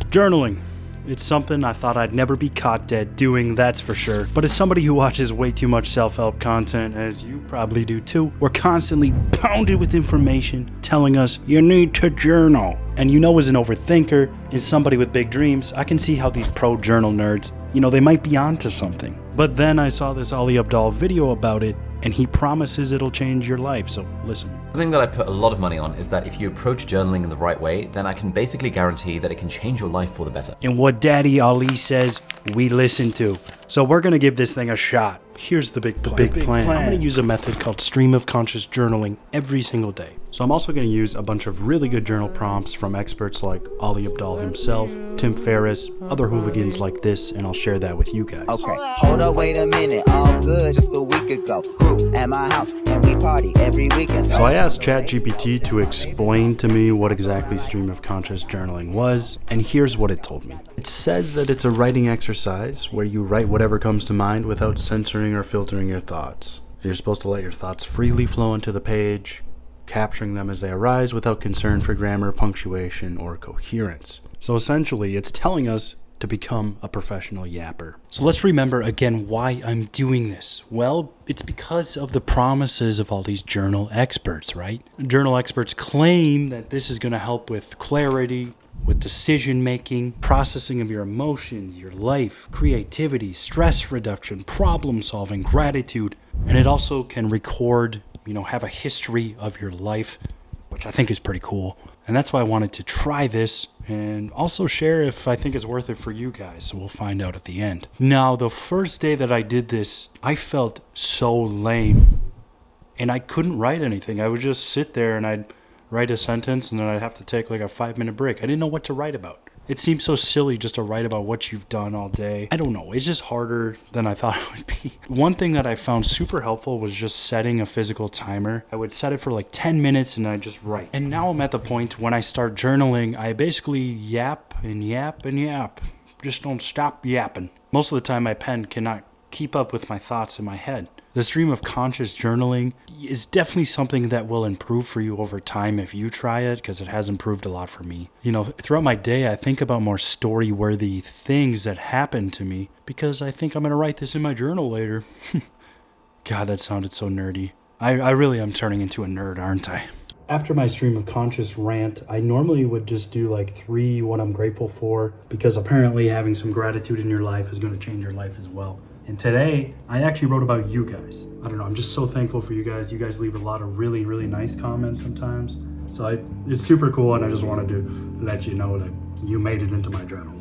Journaling. It's something I thought I'd never be caught dead doing, that's for sure. But as somebody who watches way too much self-help content, as you probably do too, we're constantly pounded with information telling us, you need to journal. And as an overthinker, as somebody with big dreams, I can see how these pro-journal nerds, they might be onto something. But then I saw this Abdaal video about it, and he promises it'll change your life, so listen. Something that I put a lot of money on is that if you approach journaling in the right way, then I can basically guarantee that it can change your life for the better. And what Daddy Ali says, we listen to. So we're gonna give this thing a shot. Here's the big plan. I'm gonna use a method called stream of conscious journaling every single day. So I'm also gonna use a bunch of really good journal prompts from experts like Abdaal himself, Tim Ferriss, other hooligans like this, and I'll share that with you guys. Okay, hold up, wait a minute, all good, just a week ago. Crew at my house, and we party every weekend. So I asked ChatGPT to explain to me what exactly stream of conscious journaling was, and here's what it told me. It says that it's a writing exercise where you write whatever comes to mind without censoring or filtering your thoughts. You're supposed to let your thoughts freely flow into the page, capturing them as they arise without concern for grammar, punctuation, or coherence. So essentially, it's telling us to become a professional yapper. So let's remember again why I'm doing this. Well, it's because of the promises of all these journal experts, right? Journal experts claim that this is going to help with clarity, with decision making, processing of your emotions, your life, creativity, stress reduction, problem solving, gratitude, and it also can record, have a history of your life, which I think is pretty cool. And that's why I wanted to try this and also share if I think it's worth it for you guys. So we'll find out at the end. Now, the first day that I did this, I felt so lame and I couldn't write anything. I would just sit there and I'd write a sentence and then I'd have to take like a 5-minute break. I didn't know what to write about. It seems so silly just to write about what you've done all day. I don't know. It's just harder than I thought it would be. One thing that I found super helpful was just setting a physical timer. I would set it for like 10 minutes and I just write. And now I'm at the point when I start journaling, I basically yap and yap and yap. Just don't stop yapping. Most of the time my pen cannot keep up with my thoughts in my head. The stream of conscious journaling is definitely something that will improve for you over time if you try it, because it has improved a lot for me. Throughout my day, I think about more story-worthy things that happen to me because I think I'm going to write this in my journal later. God, that sounded so nerdy. I really am turning into a nerd, aren't I? After my stream of conscious rant, I normally would just do like 3 what I'm grateful for, because apparently having some gratitude in your life is going to change your life as well. And today, I actually wrote about you guys. I don't know, I'm just so thankful for you guys. You guys leave a lot of really, really nice comments sometimes. So it's super cool, and I just wanted to let you know that you made it into my journal.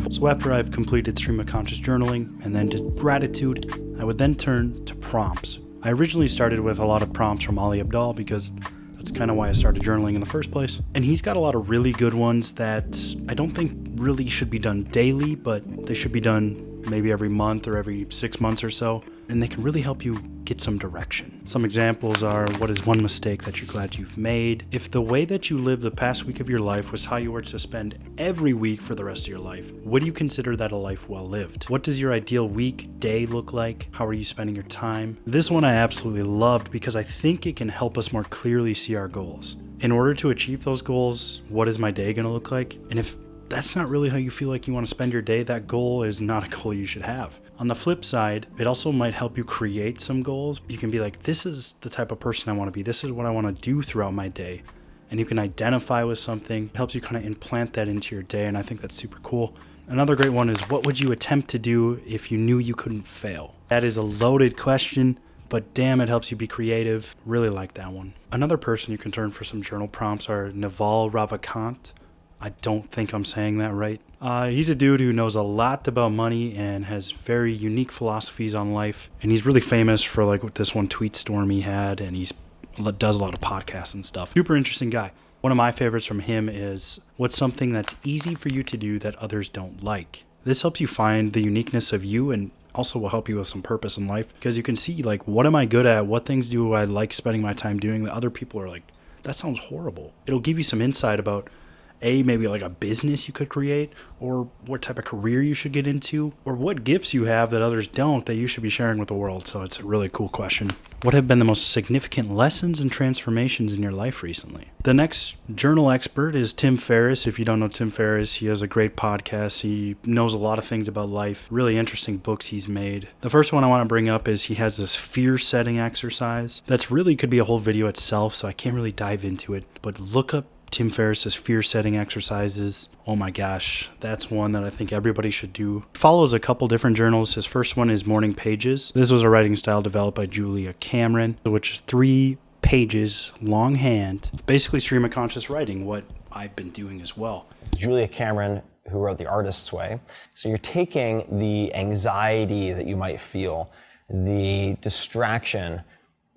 So after I've completed stream of conscious journaling and then did gratitude, I would then turn to prompts. I originally started with a lot of prompts from Abdaal because that's kind of why I started journaling in the first place. And he's got a lot of really good ones that I don't think really should be done daily, but they should be done maybe every month or every 6 months or so, and they can really help you get some direction. Some examples are, what is one mistake that you're glad you've made? If the way that you lived the past week of your life was how you were to spend every week for the rest of your life, would you consider that a life well lived? What does your ideal week, day look like? How are you spending your time? This one I absolutely loved because I think it can help us more clearly see our goals. In order to achieve those goals, what is my day gonna look like? And if that's not really how you feel like you want to spend your day, that goal is not a goal you should have. On the flip side, it also might help you create some goals. You can be like, this is the type of person I want to be. This is what I want to do throughout my day. And you can identify with something. It helps you kind of implant that into your day, and I think that's super cool. Another great one is, what would you attempt to do if you knew you couldn't fail? That is a loaded question, but damn, it helps you be creative. Really like that one. Another person you can turn for some journal prompts are Naval Ravikant. I don't think I'm saying that right. He's a dude who knows a lot about money and has very unique philosophies on life. And he's really famous for like this one tweet storm he had, and he does a lot of podcasts and stuff. Super interesting guy. One of my favorites from him is, what's something that's easy for you to do that others don't like? This helps you find the uniqueness of you and also will help you with some purpose in life, because you can see like, what am I good at? What things do I like spending my time doing that other people are like, that sounds horrible? It'll give you some insight about maybe like a business you could create, or what type of career you should get into, or what gifts you have that others don't that you should be sharing with the world. So it's a really cool question. What have been the most significant lessons and transformations in your life recently? The next journal expert is Tim Ferriss. If you don't know Tim Ferriss, he has a great podcast. He knows a lot of things about life, really interesting books he's made. The first one I want to bring up is he has this fear setting exercise that's really could be a whole video itself, so I can't really dive into it, but look up Tim Ferriss's fear setting exercises. Oh my gosh, that's one that I think everybody should do. Follows a couple different journals. His first one is Morning Pages. This was a writing style developed by Julia Cameron, which is 3 pages longhand. Basically stream of conscious writing, what I've been doing as well. Julia Cameron, who wrote The Artist's Way. So you're taking the anxiety that you might feel, the distraction,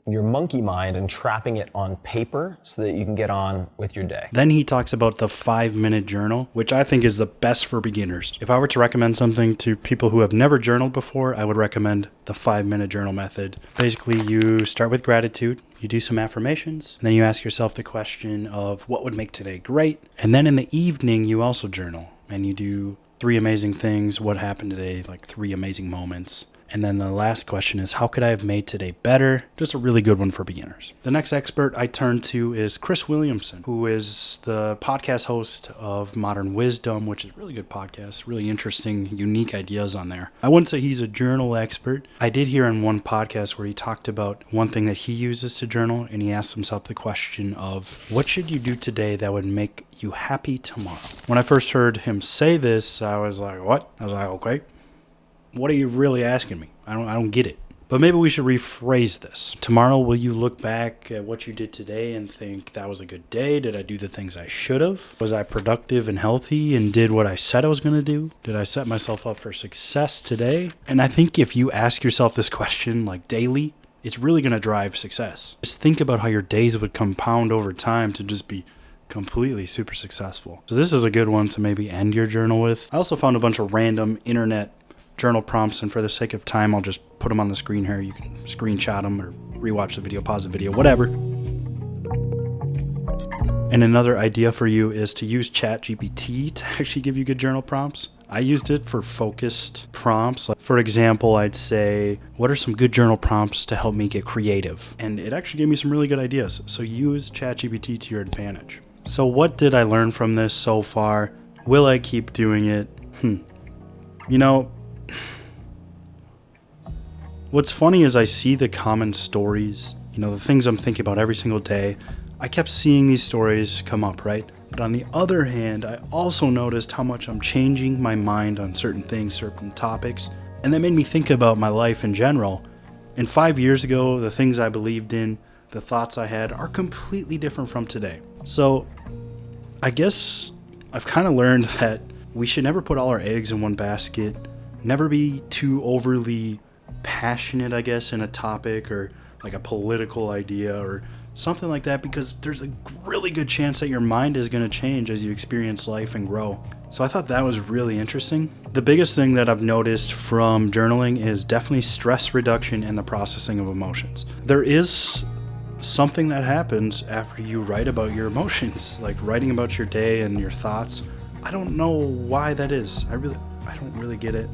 your monkey mind, and trapping it on paper so that you can get on with your day. Then he talks about the 5-minute journal, which I think is the best for beginners. If I were to recommend something to people who have never journaled before, I would recommend the 5-minute journal method. Basically, you start with gratitude, you do some affirmations, and then you ask yourself the question of what would make today great. And then in the evening, you also journal, and you do 3 amazing things, what happened today, like 3 amazing moments. And then the last question is, how could I have made today better? Just a really good one for beginners. The next expert I turn to is Chris Williamson, who is the podcast host of Modern Wisdom, which is a really good podcast, really interesting, unique ideas on there. I wouldn't say he's a journal expert. I did hear in one podcast where he talked about one thing that he uses to journal, and he asked himself the question of, what should you do today that would make you happy tomorrow? When I first heard him say this, I was like, what? I was like, okay. What are you really asking me? I don't get it. But maybe we should rephrase this. Tomorrow, will you look back at what you did today and think that was a good day? Did I do the things I should have? Was I productive and healthy and did what I said I was going to do? Did I set myself up for success today? And I think if you ask yourself this question like daily, it's really going to drive success. Just think about how your days would compound over time to just be completely super successful. So this is a good one to maybe end your journal with. I also found a bunch of random internet journal prompts, and for the sake of time, I'll just put them on the screen here. You can screenshot them or rewatch the video, pause the video, whatever. And another idea for you is to use ChatGPT to actually give you good journal prompts. I used it for focused prompts. Like, for example, I'd say, what are some good journal prompts to help me get creative? And it actually gave me some really good ideas. So use ChatGPT to your advantage. So what did I learn from this so far? Will I keep doing it? You know, what's funny is I see the common stories, the things I'm thinking about every single day. I kept seeing these stories come up, right? But on the other hand, I also noticed how much I'm changing my mind on certain things, certain topics. And that made me think about my life in general. And 5 years ago, the things I believed in, the thoughts I had are completely different from today. So I guess I've kind of learned that we should never put all our eggs in one basket, never be too overly passionate, I guess, in a topic or like a political idea or something like that, because there's a really good chance that your mind is going to change as you experience life and grow. So I thought that was really interesting. The biggest thing that I've noticed from journaling is definitely stress reduction and the processing of emotions. There is something that happens after you write about your emotions, like writing about your day and your thoughts. I don't know why that is. I don't really get it.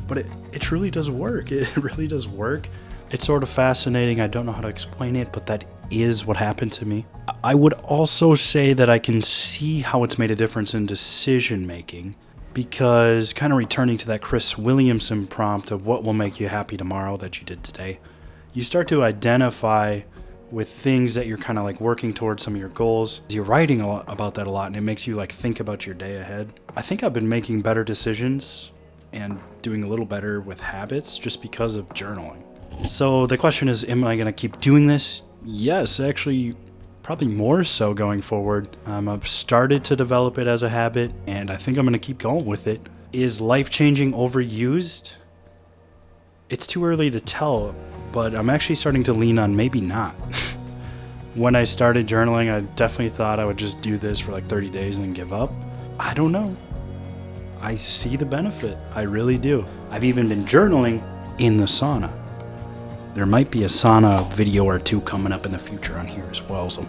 But it truly does work. It really does work. It's sort of fascinating. I don't know how to explain it, but that is what happened to me. I would also say that I can see how it's made a difference in decision making, because kind of returning to that Chris Williamson prompt of what will make you happy tomorrow that you did today, you start to identify with things that you're kind of like working towards, some of your goals. You're writing a lot about that a lot, and it makes you like think about your day ahead. I think I've been making better decisions and doing a little better with habits just because of journaling. So the question is, am I going to keep doing this? Yes, actually, probably more so going forward. I've started to develop it as a habit, and I think I'm going to keep going with it. Is life-changing overused? It's too early to tell, but I'm actually starting to lean on maybe not. When I started journaling, I definitely thought I would just do this for like 30 days and then give up. I don't know. I see the benefit. I really do. I've even been journaling in the sauna. There might be a sauna video or two coming up in the future on here as well, so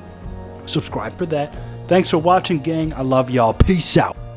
subscribe for that. Thanks for watching, gang. I love y'all. Peace out.